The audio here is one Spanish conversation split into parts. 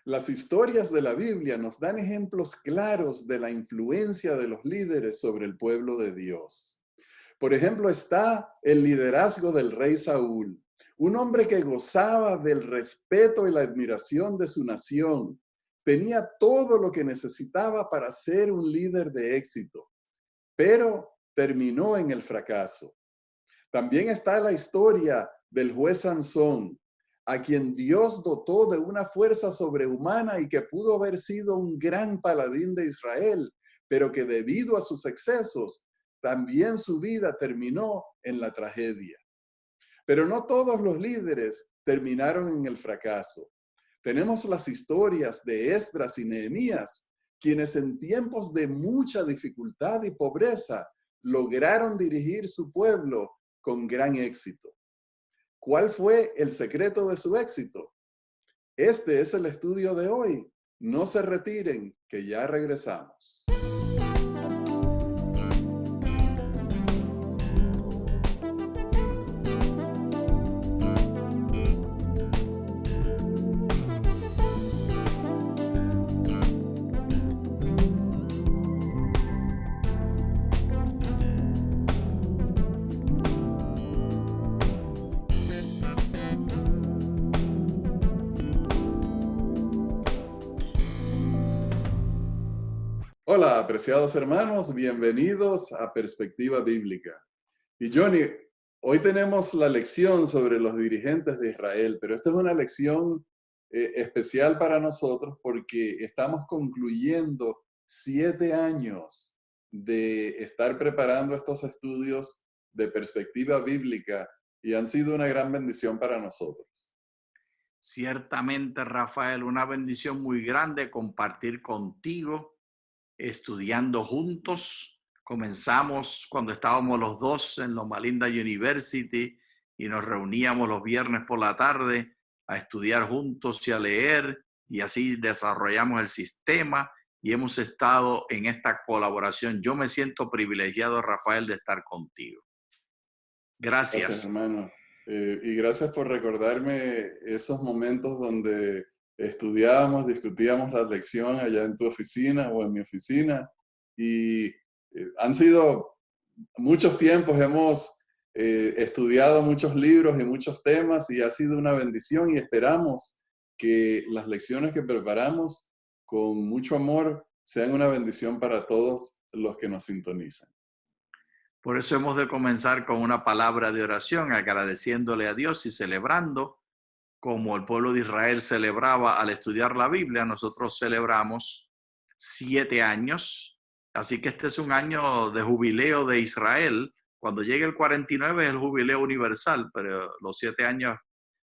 Las historias de la Biblia nos dan ejemplos claros de la influencia de los líderes sobre el pueblo de Dios. Por ejemplo, está el liderazgo del rey Saúl, un hombre que gozaba del respeto y la admiración de su nación. Tenía todo lo que necesitaba para ser un líder de éxito, pero terminó en el fracaso. También está la historia del juez Sansón, a quien Dios dotó de una fuerza sobrehumana y que pudo haber sido un gran paladín de Israel, pero que debido a sus excesos, también su vida terminó en la tragedia. Pero no todos los líderes terminaron en el fracaso. Tenemos las historias de Esdras y Nehemías, quienes en tiempos de mucha dificultad y pobreza lograron dirigir su pueblo con gran éxito. ¿Cuál fue el secreto de su éxito? Este es el estudio de hoy. No se retiren, que ya regresamos. Hola, apreciados hermanos, bienvenidos a Perspectiva Bíblica. Y Johnny, hoy tenemos la lección sobre los dirigentes de Israel, pero esta es una lección especial para nosotros porque estamos concluyendo 7 años de estar preparando estos estudios de perspectiva bíblica y han sido una gran bendición para nosotros. Ciertamente, Rafael, una bendición muy grande compartir contigo, estudiando juntos. Comenzamos cuando estábamos los dos en Loma Linda University y nos reuníamos los viernes por la tarde a estudiar juntos y a leer, y así desarrollamos el sistema y hemos estado en esta colaboración. Yo me siento privilegiado, Rafael, de estar contigo. Gracias, Gracias. hermano. Y gracias por recordarme esos momentos donde estudiábamos, discutíamos la lección allá en tu oficina o en mi oficina. Y han sido muchos tiempos, hemos estudiado muchos libros y muchos temas y ha sido una bendición y esperamos que las lecciones que preparamos con mucho amor sean una bendición para todos los que nos sintonizan. Por eso hemos de comenzar con una palabra de oración, agradeciéndole a Dios y celebrando como el pueblo de Israel celebraba al estudiar la Biblia. Nosotros celebramos 7 años, así que este es un año de jubileo de Israel. Cuando llegue el 49 es el jubileo universal, pero los 7 años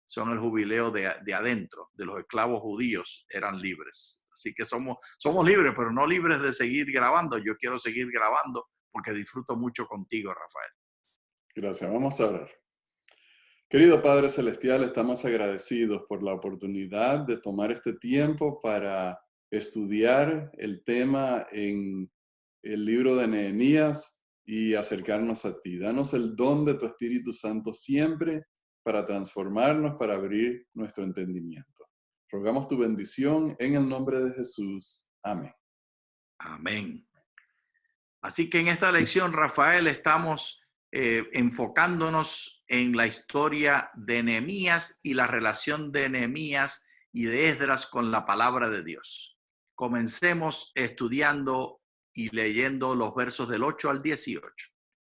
son el jubileo de adentro, de los esclavos judíos, eran libres. Así que somos libres, pero no libres de seguir grabando. Yo quiero seguir grabando porque disfruto mucho contigo, Rafael. Gracias. Vamos a orar. Querido Padre Celestial, estamos agradecidos por la oportunidad de tomar este tiempo para estudiar el tema en el libro de Nehemías y acercarnos a ti. Danos el don de tu Espíritu Santo siempre para transformarnos, para abrir nuestro entendimiento. Rogamos tu bendición en el nombre de Jesús. Amén. Amén. Así que en esta lección, Rafael, estamos enfocándonos en la historia de Nehemías y la relación de Nehemías y de Esdras con la palabra de Dios. Comencemos estudiando y leyendo los versos del 8 al 18.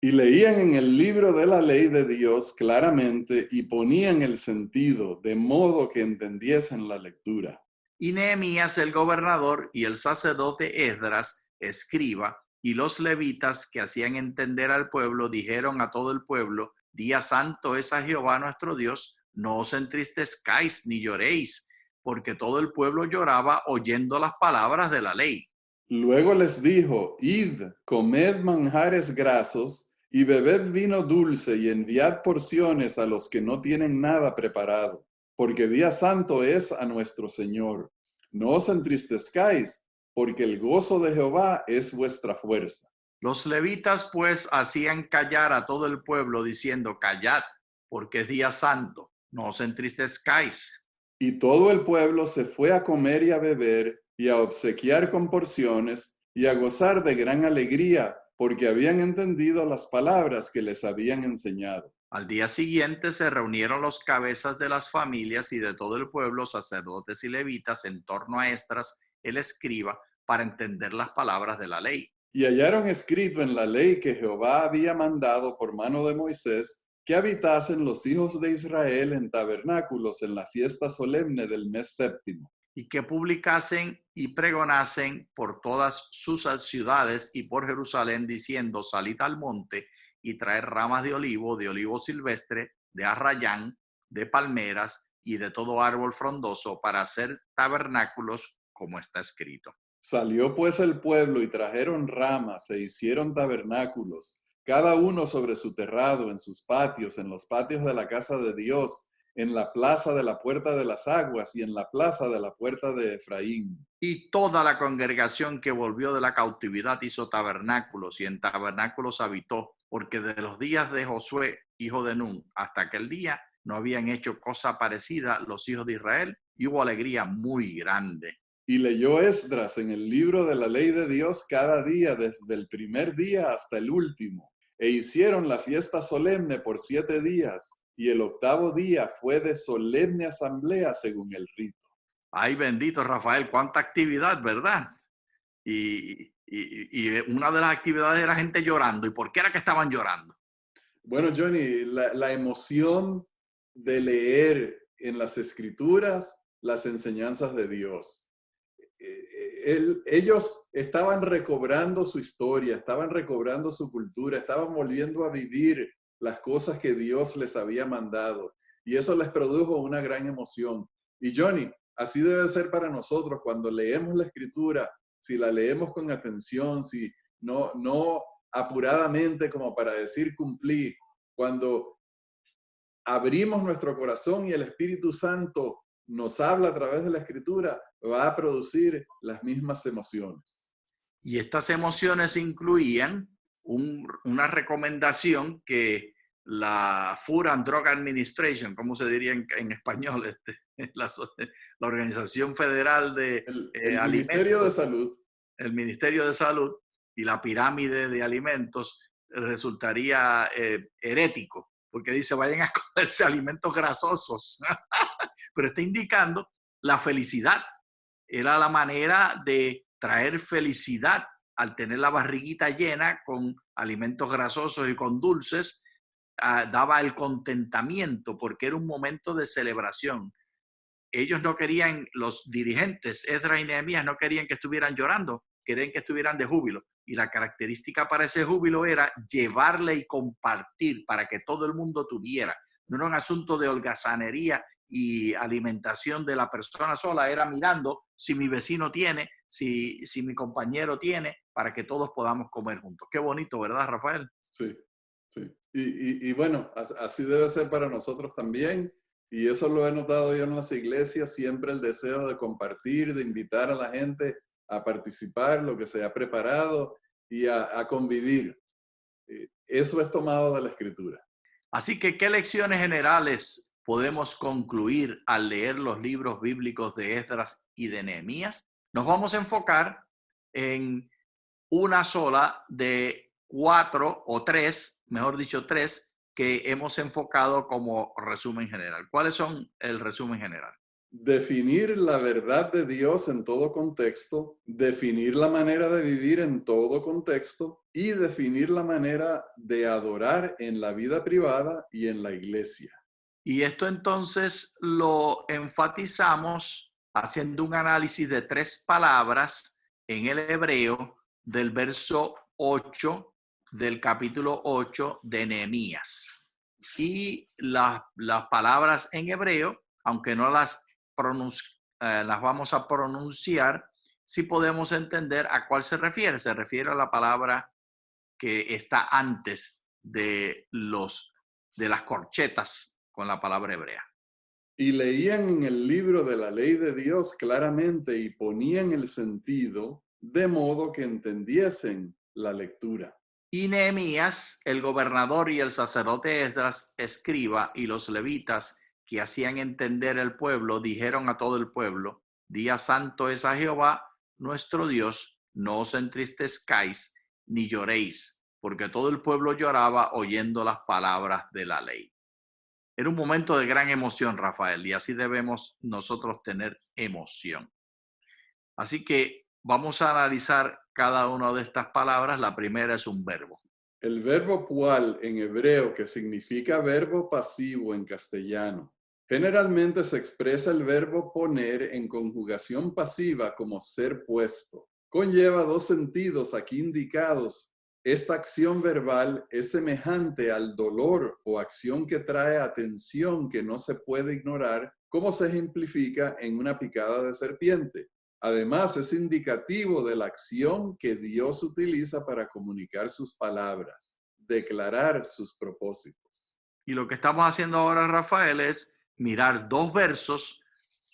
Y leían en el libro de la ley de Dios claramente y ponían el sentido de modo que entendiesen la lectura. Y Nehemías el gobernador y el sacerdote Esdras, escriba, y los levitas que hacían entender al pueblo, dijeron a todo el pueblo: Día santo es a Jehová nuestro Dios, no os entristezcáis ni lloréis, porque todo el pueblo lloraba oyendo las palabras de la ley. Luego les dijo: Id, comed manjares grasos y bebed vino dulce y enviad porciones a los que no tienen nada preparado, porque día santo es a nuestro Señor. No os entristezcáis, porque el gozo de Jehová es vuestra fuerza. Los levitas pues hacían callar a todo el pueblo diciendo: Callad, porque es día santo, no os entristezcáis. Y todo el pueblo se fue a comer y a beber y a obsequiar con porciones y a gozar de gran alegría, porque habían entendido las palabras que les habían enseñado. Al día siguiente se reunieron los cabezas de las familias y de todo el pueblo, sacerdotes y levitas, en torno a Esdras, el escriba, para entender las palabras de la ley. Y hallaron escrito en la ley que Jehová había mandado por mano de Moisés que habitasen los hijos de Israel en tabernáculos en la fiesta solemne del mes séptimo. Y que publicasen y pregonasen por todas sus ciudades y por Jerusalén, diciendo: salid al monte y traed ramas de olivo silvestre, de arrayán, de palmeras y de todo árbol frondoso para hacer tabernáculos, como está escrito. Salió pues el pueblo y trajeron ramas e hicieron tabernáculos, cada uno sobre su terrado, en sus patios, en los patios de la casa de Dios, en la plaza de la puerta de las aguas y en la plaza de la puerta de Efraín. Y toda la congregación que volvió de la cautividad hizo tabernáculos, y en tabernáculos habitó, porque de los días de Josué, hijo de Nun, hasta aquel día no habían hecho cosa parecida los hijos de Israel, y hubo alegría muy grande. Y leyó Esdras en el libro de la ley de Dios cada día, desde el primer día hasta el último. E hicieron la fiesta solemne por 7 días, y el 8º día fue de solemne asamblea según el rito. Ay, bendito Rafael, cuánta actividad, ¿verdad? Y una de las actividades era gente llorando. ¿Y por qué era que estaban llorando? Bueno, Johnny, la emoción de leer en las escrituras las enseñanzas de Dios. Ellos estaban recobrando su historia, estaban recobrando su cultura, estaban volviendo a vivir las cosas que Dios les había mandado. Y eso les produjo una gran emoción. Y Johnny, así debe ser para nosotros cuando leemos la escritura, si la leemos con atención, si no apuradamente como para decir cumplí, cuando abrimos nuestro corazón y el Espíritu Santo nos habla a través de la escritura, va a producir las mismas emociones. Y estas emociones incluían una recomendación que la Food and Drug Administration, ¿cómo se diría en español? La Organización Federal de El Alimentos, Ministerio de Salud. el Ministerio de Salud y la pirámide de alimentos resultaría herético, porque dice: vayan a comerse alimentos grasosos. Pero está indicando la felicidad. Era la manera de traer felicidad al tener la barriguita llena con alimentos grasosos y con dulces. Daba el contentamiento porque era un momento de celebración. Ellos no querían, los dirigentes, Esdras y Nehemías, no querían que estuvieran llorando, querían que estuvieran de júbilo. Y la característica para ese júbilo era llevarle y compartir para que todo el mundo tuviera. No era un asunto de holgazanería y alimentación de la persona sola, era mirando si mi vecino tiene, si mi compañero tiene, para que todos podamos comer juntos. Qué bonito, ¿verdad, Rafael? Sí, sí. Y bueno, así debe ser para nosotros también. Y eso lo he notado yo en las iglesias, siempre el deseo de compartir, de invitar a la gente a participar, lo que se ha preparado y a convivir. Eso es tomado de la escritura. Así que, ¿qué lecciones generales podemos concluir al leer los libros bíblicos de Esdras y de Nehemías? Nos vamos a enfocar en una sola de 4 o 3, mejor dicho 3, que hemos enfocado como resumen general. ¿Cuáles son el resumen general? Definir la verdad de Dios en todo contexto, definir la manera de vivir en todo contexto y definir la manera de adorar en la vida privada y en la iglesia. Y esto entonces lo enfatizamos haciendo un análisis de 3 palabras en el hebreo del verso 8 del capítulo 8 de Nehemías. Y las palabras en hebreo, aunque no las vamos a pronunciar, sí podemos entender a cuál se refiere. Se refiere a la palabra que está antes de las corchetas con la palabra hebrea. Y leían en el libro de la ley de Dios claramente y ponían el sentido de modo que entendiesen la lectura. Y Nehemías, el gobernador, y el sacerdote Esdras, escriba, y los levitas, que hacían entender el pueblo, dijeron a todo el pueblo: día santo es a Jehová nuestro Dios, no os entristezcáis ni lloréis, porque todo el pueblo lloraba oyendo las palabras de la ley. Era un momento de gran emoción, Rafael, y así debemos nosotros tener emoción. Así que vamos a analizar cada una de estas palabras. La primera es un verbo. El verbo pual en hebreo, que significa verbo pasivo en castellano, generalmente se expresa el verbo poner en conjugación pasiva como ser puesto. Conlleva dos sentidos aquí indicados. Esta acción verbal es semejante al dolor o acción que trae atención que no se puede ignorar, como se ejemplifica en una picada de serpiente. Además, es indicativo de la acción que Dios utiliza para comunicar sus palabras, declarar sus propósitos. Y lo que estamos haciendo ahora, Rafael, es mirar dos versos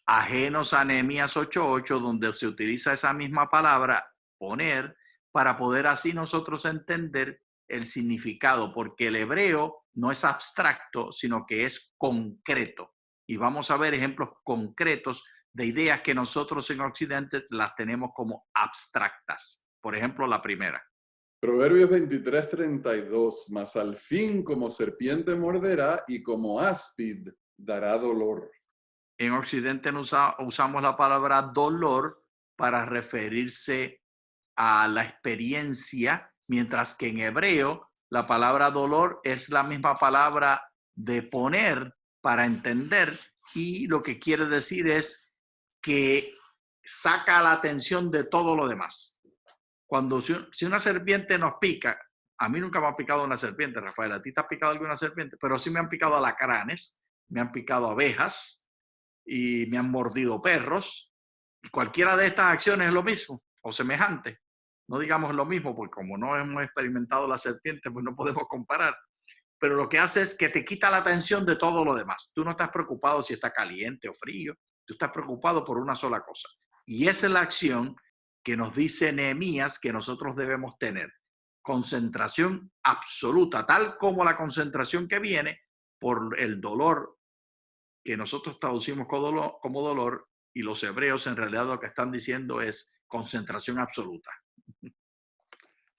ajenos a Nehemías 8:8, donde se utiliza esa misma palabra, poner, para poder así nosotros entender el significado, porque el hebreo no es abstracto, sino que es concreto. Y vamos a ver ejemplos concretos de ideas que nosotros en Occidente las tenemos como abstractas. Por ejemplo, la primera. Proverbios 23:32, mas al fin como serpiente morderá y como áspid dará dolor. En Occidente usamos la palabra dolor para referirse a la experiencia, mientras que en hebreo la palabra dolor es la misma palabra de poner para entender, y lo que quiere decir es que saca la atención de todo lo demás. Cuando si una serpiente nos pica, a mí nunca me ha picado una serpiente, Rafael, ¿a ti te ha picado alguna serpiente? Pero sí me han picado alacranes, me han picado abejas y me han mordido perros. Cualquiera de estas acciones es lo mismo o semejante. No digamos lo mismo, porque como no hemos experimentado la serpiente, pues no podemos comparar. Pero lo que hace es que te quita la atención de todo lo demás. Tú no estás preocupado si está caliente o frío. Tú estás preocupado por una sola cosa. Y esa es la acción que nos dice Nehemías que nosotros debemos tener. Concentración absoluta, tal como la concentración que viene por el dolor que nosotros traducimos como dolor, y los hebreos en realidad lo que están diciendo es concentración absoluta.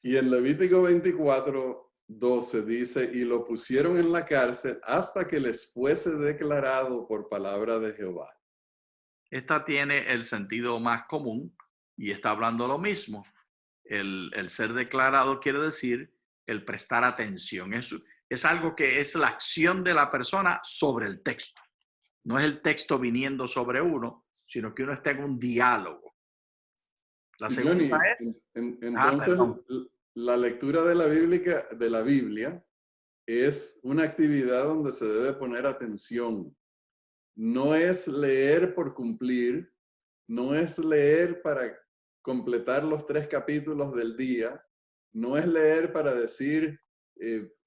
Y en Levítico 24:12 dice, y lo pusieron en la cárcel hasta que les fuese declarado por palabra de Jehová. Esta tiene el sentido más común y está hablando lo mismo. El ser declarado quiere decir el prestar atención. Es algo que es la acción de la persona sobre el texto. No es el texto viniendo sobre uno, sino que uno está en un diálogo. La segunda Johnny, es... entonces la lectura de la Biblia es una actividad donde se debe poner atención. No es leer por cumplir, no es leer para completar los 3 capítulos del día, no es leer para decir,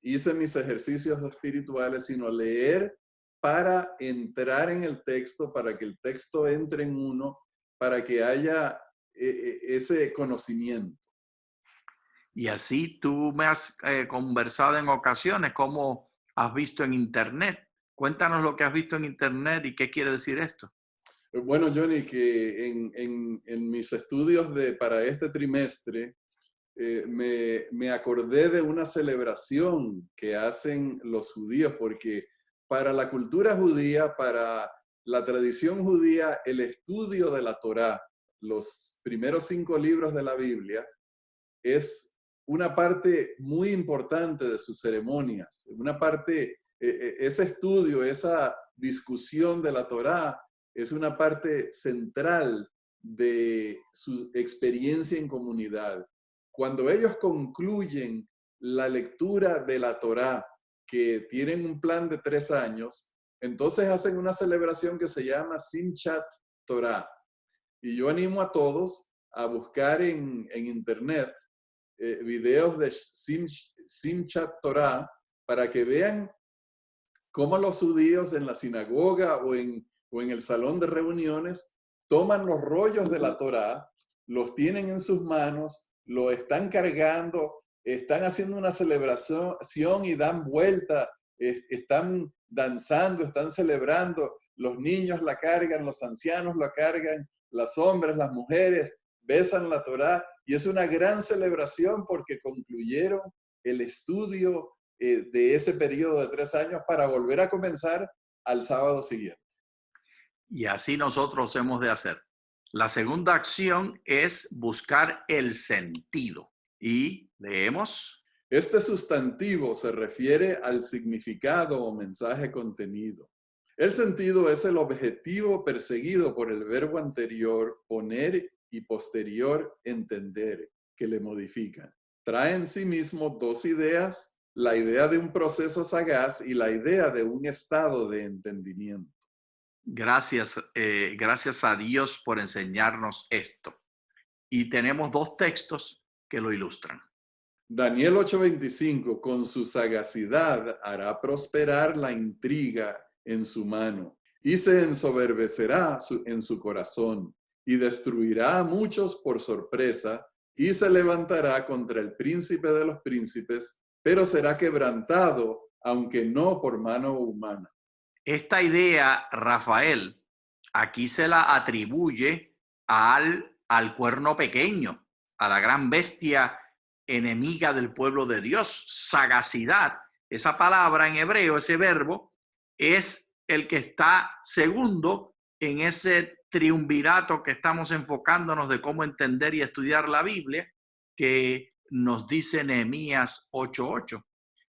hice mis ejercicios espirituales, sino leer para entrar en el texto, para que el texto entre en uno, para que haya ese conocimiento. Y así tú me has conversado en ocasiones cómo has visto en Internet. Cuéntanos lo que has visto en Internet y qué quiere decir esto. Bueno, Johnny, que en mis estudios para este trimestre, me acordé de una celebración que hacen los judíos, porque para la cultura judía, para la tradición judía, el estudio de la Torá, los primeros 5 libros de la Biblia, es una parte muy importante de sus ceremonias, una parte, ese estudio, esa discusión de la Torá, es una parte central de su experiencia en comunidad. Cuando ellos concluyen la lectura de la Torá, que tienen un plan de 3 años, entonces hacen una celebración que se llama Simchat Torah. Y yo animo a todos a buscar en internet videos de Simchat Torah para que vean cómo los judíos en la sinagoga o en el salón de reuniones toman los rollos de la Torá, los tienen en sus manos, lo están cargando, están haciendo una celebración y dan vuelta están danzando, están celebrando, los niños la cargan, los ancianos la cargan, los hombres, las mujeres besan la Torá, y es una gran celebración porque concluyeron el estudio de ese periodo de 3 años para volver a comenzar al sábado siguiente. Y así nosotros hemos de hacer. La segunda acción es buscar el sentido. Y leemos. Este sustantivo se refiere al significado o mensaje contenido. El sentido es el objetivo perseguido por el verbo anterior, poner, y posterior, entender, que le modifican. Trae en sí mismo dos ideas, la idea de un proceso sagaz y la idea de un estado de entendimiento. Gracias a Dios por enseñarnos esto. Y tenemos dos textos que lo ilustran. Daniel 8:25, con su sagacidad hará prosperar la intriga en su mano y se ensoberbecerá en su corazón y destruirá a muchos por sorpresa y se levantará contra el príncipe de los príncipes, pero será quebrantado, aunque no por mano humana. Esta idea, Rafael, aquí se la atribuye al cuerno pequeño, a la gran bestia enemiga del pueblo de Dios, sagacidad. Esa palabra en hebreo, ese verbo, es el que está segundo en ese triunvirato que estamos enfocándonos de cómo entender y estudiar la Biblia, que nos dice Nehemías 8:8.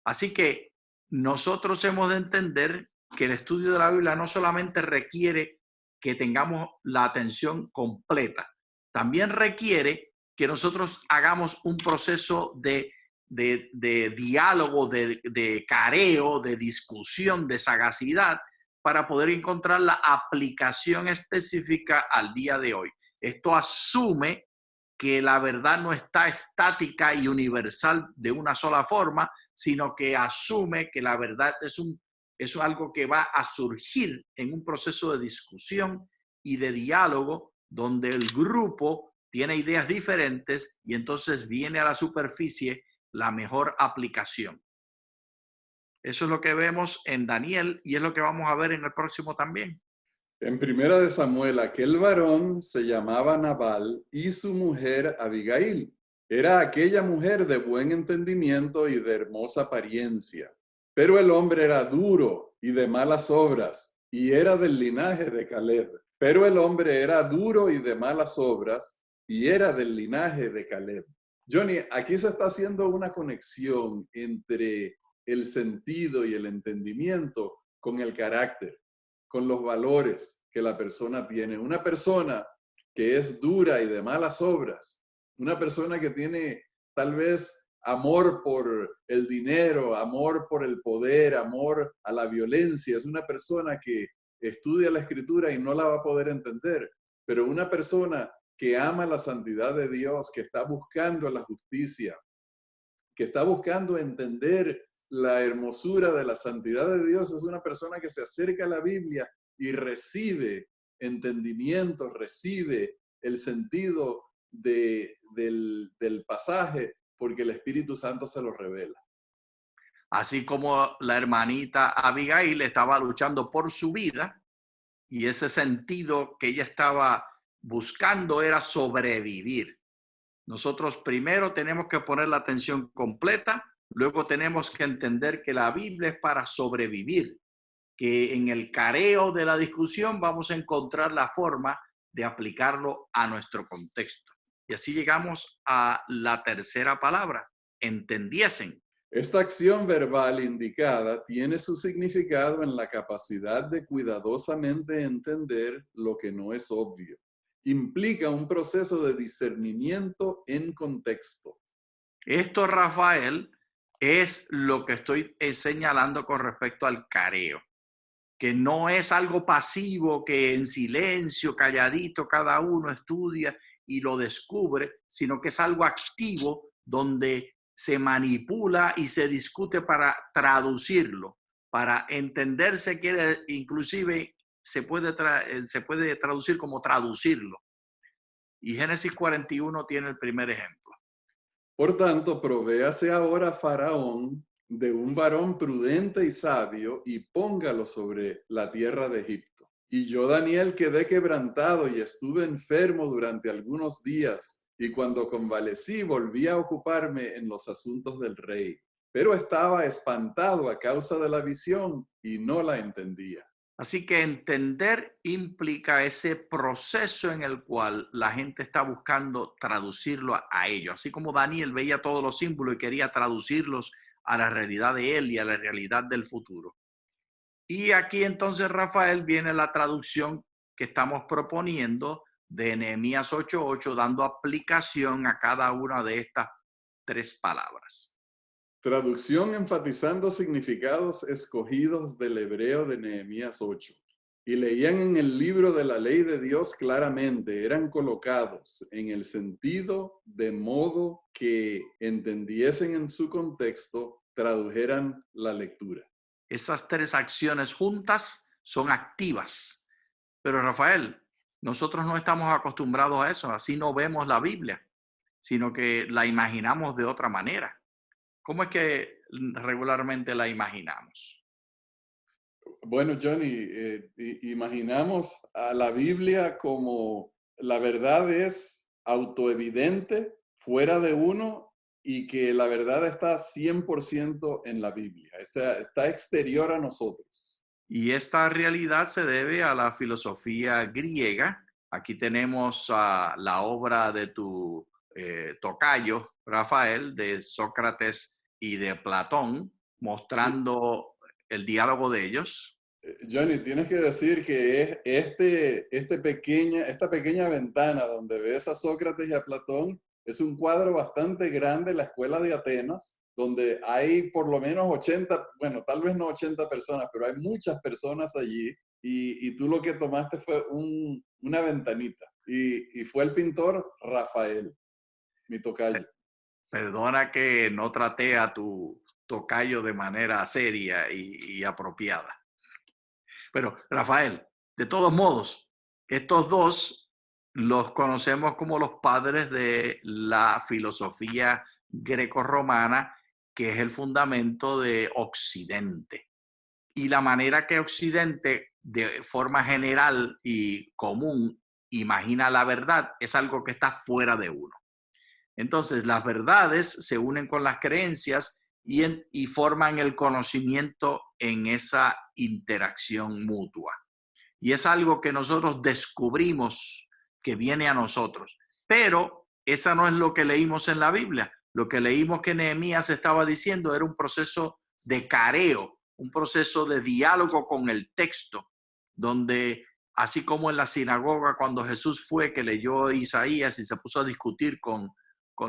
Así que nosotros hemos de entender que el estudio de la Biblia no solamente requiere que tengamos la atención completa, también requiere que nosotros hagamos un proceso de diálogo, de careo, de discusión, de sagacidad, para poder encontrar la aplicación específica al día de hoy. Esto asume que la verdad no está estática y universal de una sola forma, sino que asume que la verdad es algo que va a surgir en un proceso de discusión y de diálogo donde el grupo tiene ideas diferentes y entonces viene a la superficie la mejor aplicación. Eso es lo que vemos en Daniel y es lo que vamos a ver en el próximo también. En Primera de Samuel, aquel varón se llamaba Nabal y su mujer Abigail. Era aquella mujer de buen entendimiento y de hermosa apariencia. Pero el hombre era duro y de malas obras, y era del linaje de Caleb. Pero el hombre era duro y de malas obras, y era del linaje de Caleb. Johnny, aquí se está haciendo una conexión entre el sentido y el entendimiento con el carácter, con los valores que la persona tiene. Una persona que es dura y de malas obras, una persona que tiene tal vez amor por el dinero, amor por el poder, amor a la violencia, es una persona que estudia la escritura y no la va a poder entender, pero una persona que ama la santidad de Dios, que está buscando la justicia, que está buscando entender la hermosura de la santidad de Dios, es una persona que se acerca a la Biblia y recibe entendimiento, recibe el sentido del pasaje, porque el Espíritu Santo se lo revela. Así como la hermanita Abigail estaba luchando por su vida y ese sentido que ella estaba buscando era sobrevivir. Nosotros primero tenemos que poner la atención completa, luego tenemos que entender que la Biblia es para sobrevivir, que en el careo de la discusión vamos a encontrar la forma de aplicarlo a nuestro contexto. Y así llegamos a la tercera palabra, entendiesen. Esta acción verbal indicada tiene su significado en la capacidad de cuidadosamente entender lo que no es obvio. Implica un proceso de discernimiento en contexto. Esto, Rafael, es lo que estoy señalando con respecto al careo, que no es algo pasivo que en silencio, calladito, cada uno estudia y lo descubre, sino que es algo activo donde se manipula y se discute para traducirlo, para entenderse, quiere, inclusive se puede traducir como traducirlo. Y Génesis 41 tiene el primer ejemplo. Por tanto, provéase ahora Faraón de un varón prudente y sabio y póngalo sobre la tierra de Egipto. Y yo, Daniel, quedé quebrantado y estuve enfermo durante algunos días, y cuando convalecí volví a ocuparme en los asuntos del rey. Pero estaba espantado a causa de la visión y no la entendía. Así que entender implica ese proceso en el cual la gente está buscando traducirlo a ello. Así como Daniel veía todos los símbolos y quería traducirlos a la realidad de él y a la realidad del futuro. Y aquí entonces, Rafael, viene la traducción que estamos proponiendo de Nehemías 8:8, dando aplicación a cada una de estas tres palabras. Traducción enfatizando significados escogidos del hebreo de Nehemías 8. Y leían en el libro de la ley de Dios claramente, eran colocados en el sentido de modo que entendiesen en su contexto, tradujeran la lectura. Esas tres acciones juntas son activas. Pero Rafael, nosotros no estamos acostumbrados a eso, así no vemos la Biblia, sino que la imaginamos de otra manera. ¿Cómo es que regularmente la imaginamos? Bueno, Johnny, imaginamos a la Biblia como la verdad es autoevidente, fuera de uno, y que la verdad está 100% en la Biblia, o sea, está exterior a nosotros. Y esta realidad se debe a la filosofía griega. Aquí tenemos la obra de tu tocayo, Rafael, de Sócrates y de Platón, mostrando el diálogo de ellos. Johnny, tienes que decir que es esta pequeña ventana donde ves a Sócrates y a Platón, es un cuadro bastante grande, la escuela de Atenas, donde hay por lo menos 80, bueno, tal vez no 80 personas, pero hay muchas personas allí, y tú lo que tomaste fue una ventanita, y fue el pintor Rafael, mi tocayo. Perdona que no traté a tu tocayo de manera seria y apropiada. Pero, Rafael, de todos modos, estos dos los conocemos como los padres de la filosofía grecorromana, que es el fundamento de Occidente. Y la manera que Occidente, de forma general y común, imagina la verdad es algo que está fuera de uno. Entonces, las verdades se unen con las creencias y forman el conocimiento en esa interacción mutua. Y es algo que nosotros descubrimos que viene a nosotros. Pero esa no es lo que leímos en la Biblia. Lo que leímos que Nehemías estaba diciendo era un proceso de careo, un proceso de diálogo con el texto, donde así como en la sinagoga cuando Jesús fue que leyó Isaías y se puso a discutir con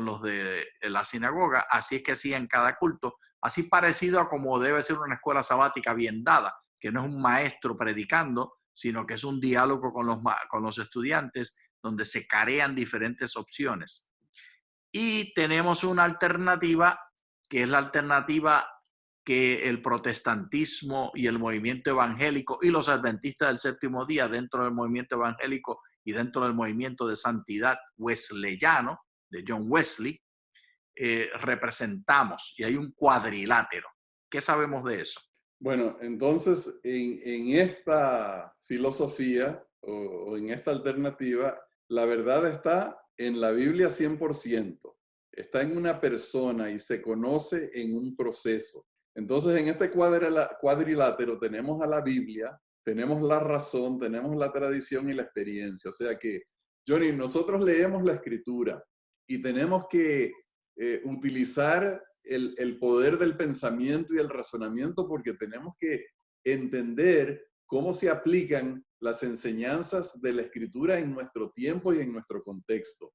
los de la sinagoga, así es que hacía en cada culto, así parecido a como debe ser una escuela sabática bien dada, que no es un maestro predicando, sino que es un diálogo con los estudiantes donde se carean diferentes opciones. Y tenemos una alternativa, que es la alternativa que el protestantismo y el movimiento evangélico y los adventistas del séptimo día dentro del movimiento evangélico y dentro del movimiento de santidad wesleyano de John Wesley, representamos, y hay un cuadrilátero. ¿Qué sabemos de eso? Bueno, entonces en esta filosofía o en esta alternativa, la verdad está en la Biblia 100%. Está en una persona y se conoce en un proceso. Entonces en este cuadrilátero tenemos a la Biblia, tenemos la razón, tenemos la tradición y la experiencia. O sea que, Johnny, nosotros leemos la escritura y tenemos que utilizar el poder del pensamiento y el razonamiento, porque tenemos que entender cómo se aplican las enseñanzas de la escritura en nuestro tiempo y en nuestro contexto.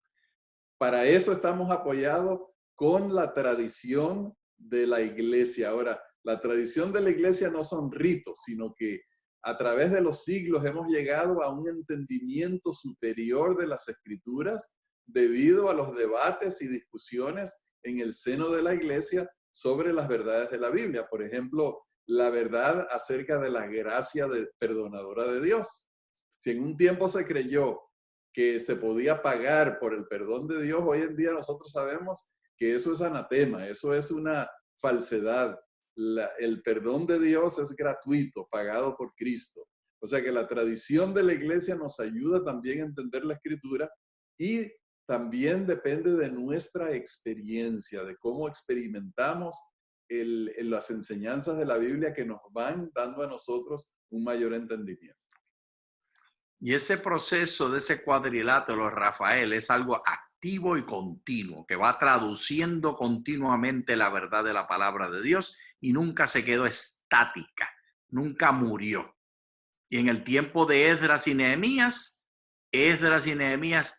Para eso estamos apoyados con la tradición de la iglesia. Ahora, la tradición de la iglesia no son ritos, sino que a través de los siglos hemos llegado a un entendimiento superior de las escrituras debido a los debates y discusiones en el seno de la iglesia sobre las verdades de la Biblia. Por ejemplo, la verdad acerca de la gracia perdonadora de Dios. Si en un tiempo se creyó que se podía pagar por el perdón de Dios, hoy en día nosotros sabemos que eso es anatema, eso es una falsedad. el perdón de Dios es gratuito, pagado por Cristo. O sea que la tradición de la iglesia nos ayuda también a entender la Escritura y también depende de nuestra experiencia, de cómo experimentamos las enseñanzas de la Biblia que nos van dando a nosotros un mayor entendimiento. Y ese proceso de ese cuadrilátero, Rafael, es algo activo y continuo, que va traduciendo continuamente la verdad de la palabra de Dios y nunca se quedó estática, nunca murió. Y en el tiempo de Esdras y Nehemías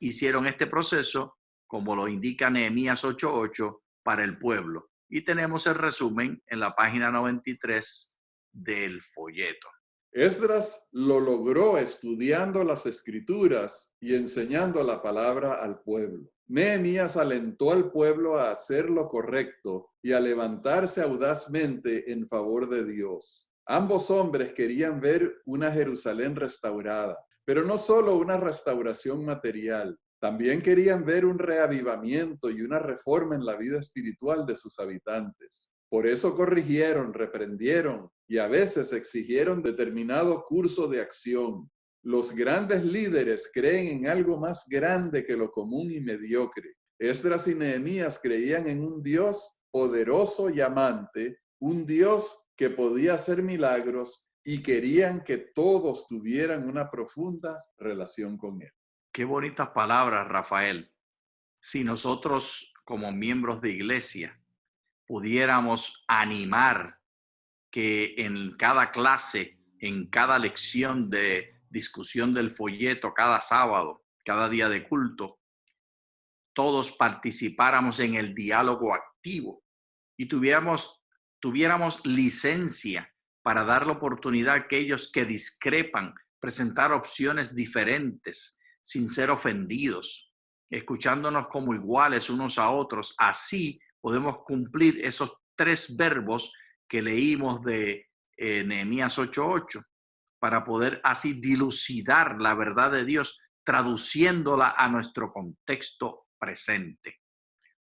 hicieron este proceso, como lo indica Nehemías 8:8, para el pueblo. Y tenemos el resumen en la página 93 del folleto. Esdras lo logró estudiando las Escrituras y enseñando la palabra al pueblo. Nehemías alentó al pueblo a hacer lo correcto y a levantarse audazmente en favor de Dios. Ambos hombres querían ver una Jerusalén restaurada, pero no solo una restauración material, también querían ver un reavivamiento y una reforma en la vida espiritual de sus habitantes. Por eso corrigieron, reprendieron y a veces exigieron determinado curso de acción. Los grandes líderes creen en algo más grande que lo común y mediocre. Esdras y Nehemías creían en un Dios poderoso y amante, un Dios que podía hacer milagros y querían que todos tuvieran una profunda relación con Él. Qué bonitas palabras, Rafael. Si nosotros como miembros de iglesia pudiéramos animar que en cada clase, en cada lección de discusión del folleto, cada sábado, cada día de culto, todos participáramos en el diálogo activo y tuviéramos licencia para dar la oportunidad a aquellos que discrepan, presentar opciones diferentes sin ser ofendidos, escuchándonos como iguales unos a otros. Así podemos cumplir esos 3 verbos que leímos de Nehemías 8:8, para poder así dilucidar la verdad de Dios, traduciéndola a nuestro contexto presente.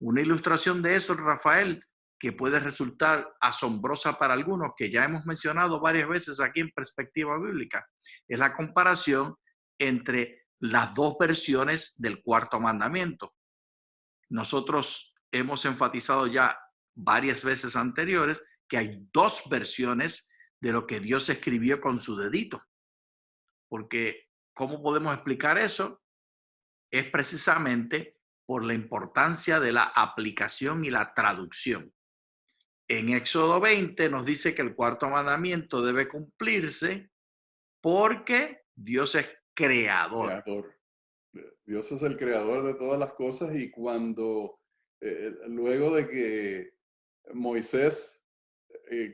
Una ilustración de eso, Rafael, que puede resultar asombrosa para algunos, que ya hemos mencionado varias veces aquí en Perspectiva Bíblica, es la comparación entre las 2 versiones del cuarto mandamiento. Nosotros hemos enfatizado ya varias veces anteriores que hay 2 versiones de lo que Dios escribió con su dedito. Porque, ¿cómo podemos explicar eso? Es precisamente por la importancia de la aplicación y la traducción. En Éxodo 20 nos dice que el cuarto mandamiento debe cumplirse porque Dios es creador. Dios es el creador de todas las cosas y luego de que Moisés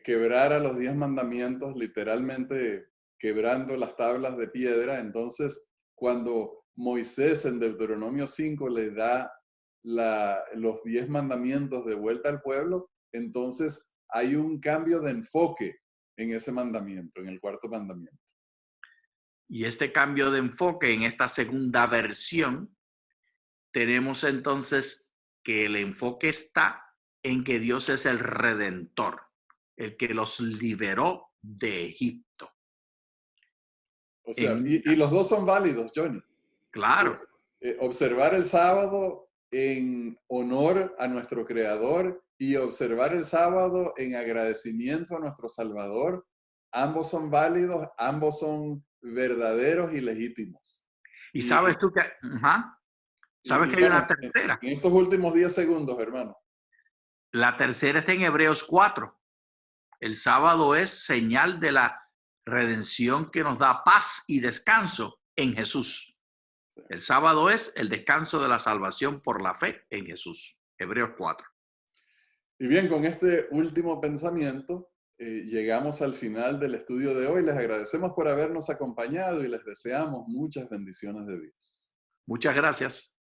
quebrara los 10 mandamientos, literalmente quebrando las tablas de piedra, entonces cuando Moisés en Deuteronomio 5 le da los 10 mandamientos de vuelta al pueblo, entonces hay un cambio de enfoque en ese mandamiento, en el cuarto mandamiento. Y este cambio de enfoque en esta segunda versión, tenemos entonces que el enfoque está en que Dios es el redentor, el que los liberó de Egipto. O sea, y los 2 son válidos, Johnny. Claro. Observar el sábado en honor a nuestro Creador y observar el sábado en agradecimiento a nuestro Salvador, ambos son válidos, ambos son verdaderos y legítimos. Y sabes tú que, sabes que hay una tercera. En estos últimos 10 segundos, hermano. La tercera está en Hebreos 4. El sábado es señal de la redención que nos da paz y descanso en Jesús. El sábado es el descanso de la salvación por la fe en Jesús. Hebreos 4. Y bien, con este último pensamiento, llegamos al final del estudio de hoy. Les agradecemos por habernos acompañado y les deseamos muchas bendiciones de Dios. Muchas gracias.